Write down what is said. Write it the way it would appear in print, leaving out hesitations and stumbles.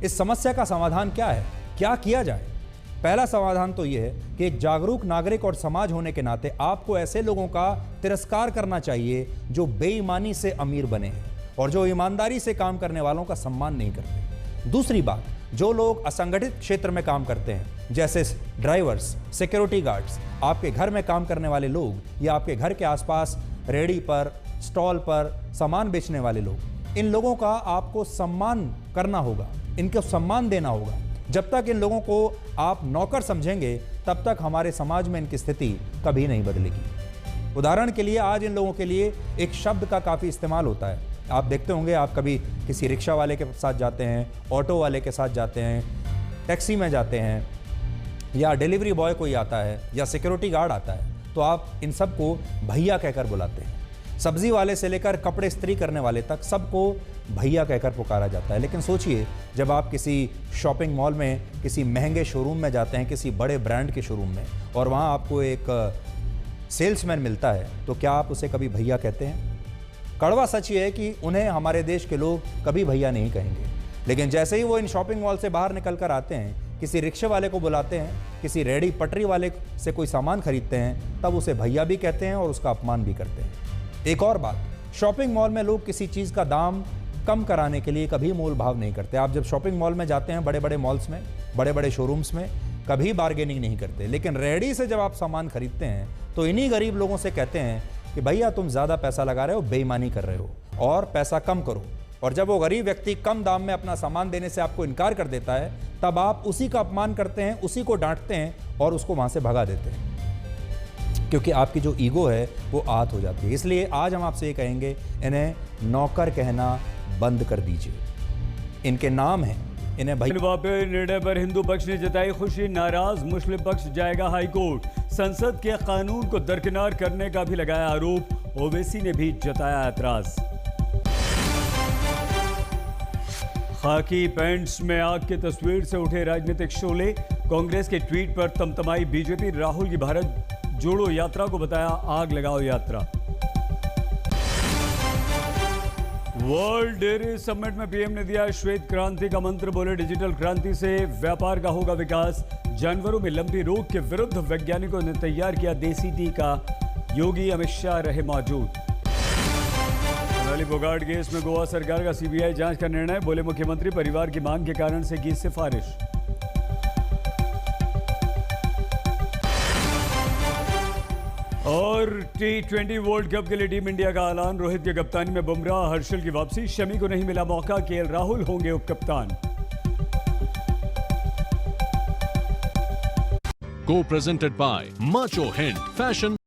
इस समस्या का समाधान क्या है, क्या किया जाए? पहला समाधान तो यह है कि एक जागरूक नागरिक और समाज होने के नाते आपको ऐसे लोगों का तिरस्कार करना चाहिए जो बेईमानी से अमीर बने हैं और जो ईमानदारी से काम करने वालों का सम्मान नहीं करते। दूसरी बात, जो लोग असंगठित क्षेत्र में काम करते हैं जैसे ड्राइवर्स, सिक्योरिटी गार्ड्स, आपके घर में काम करने वाले लोग या आपके घर के आसपास रेहड़ी पर, स्टॉल पर सामान बेचने वाले लोग, इन लोगों का आपको सम्मान करना होगा, इनको सम्मान देना होगा। जब तक इन लोगों को आप नौकर समझेंगे तब तक हमारे समाज में इनकी स्थिति कभी नहीं बदलेगी। उदाहरण के लिए आज इन लोगों के लिए एक शब्द का काफ़ी इस्तेमाल होता है। आप देखते होंगे, आप कभी किसी रिक्शा वाले के साथ जाते हैं, ऑटो वाले के साथ जाते हैं, टैक्सी में जाते हैं, या डिलीवरी बॉय कोई आता है या सिक्योरिटी गार्ड आता है, तो आप इन सबको भैया कहकर बुलाते हैं। सब्जी वाले से लेकर कपड़े इस्त्री करने वाले तक सबको भैया कहकर पुकारा जाता है। लेकिन सोचिए, जब आप किसी शॉपिंग मॉल में किसी महंगे शोरूम में जाते हैं, किसी बड़े ब्रांड के शोरूम में, और वहाँ आपको एक सेल्समैन मिलता है, तो क्या आप उसे कभी भैया कहते हैं? कड़वा सच ये है कि उन्हें हमारे देश के लोग कभी भैया नहीं कहेंगे। लेकिन जैसे ही वो इन शॉपिंग मॉल से बाहर निकल कर आते हैं, किसी रिक्शे वाले को बुलाते हैं, किसी रेहड़ी पटरी वाले से कोई सामान खरीदते हैं, तब उसे भैया भी कहते हैं और उसका अपमान भी करते हैं। एक और बात, शॉपिंग मॉल में लोग किसी चीज़ का दाम कम कराने के लिए कभी मोल भाव नहीं करते। आप जब शॉपिंग मॉल में जाते हैं, बड़े बड़े मॉल्स में, बड़े बड़े शोरूम्स में, कभी बार्गेनिंग नहीं करते। लेकिन रेहड़ी से जब आप सामान खरीदते हैं तो इन्हीं गरीब लोगों से कहते हैं कि भैया तुम ज़्यादा पैसा लगा रहे हो, बेईमानी कर रहे हो और पैसा कम करो। और जब वो गरीब व्यक्ति कम दाम में अपना सामान देने से आपको इनकार कर देता है, तब आप उसी का अपमान करते हैं, उसी को डांटते हैं और उसको वहाँ से भगा देते हैं, क्योंकि आपकी जो ईगो है वो आहत हो जाती है। इसलिए आज हम आपसे ये कहेंगे, इन्हें नौकर कहना बंद कर दीजिए। इनके नाम हैं, इन्हें भैया पे निर्णय पर हिंदू पक्ष ने जताई खुशी, नाराज मुस्लिम पक्ष जाएगा हाईकोर्ट। संसद के कानून को दरकिनार करने का भी लगाया आरोप, ओवैसी ने भी जताया ऐतराज। खाकी पैंट्स में आग की तस्वीर से उठे राजनीतिक शोले, कांग्रेस के ट्वीट पर तमतमाई बीजेपी, राहुल की भारत जोड़ो यात्रा को बताया आग लगाओ यात्रा। वर्ल्ड डेयरी समिट में पीएम ने दिया श्वेत क्रांति का मंत्र, बोले डिजिटल क्रांति से व्यापार का होगा विकास। जानवरों में लंबी रोग के विरुद्ध वैज्ञानिकों ने तैयार किया देसी टीका, योगी अमित शाह रहे मौजूद। सोनाली बोगाट केस में गोवा सरकार का सीबीआई जांच का निर्णय, बोले मुख्यमंत्री परिवार की मांग के कारण से की सिफारिश। और T20 वर्ल्ड कप के लिए टीम इंडिया का ऐलान, रोहित की कप्तानी में बुमराह, हर्षल की वापसी, शमी को नहीं मिला मौका, केएल राहुल होंगे उप कप्तान। Co-presented by Macho Hind Fashion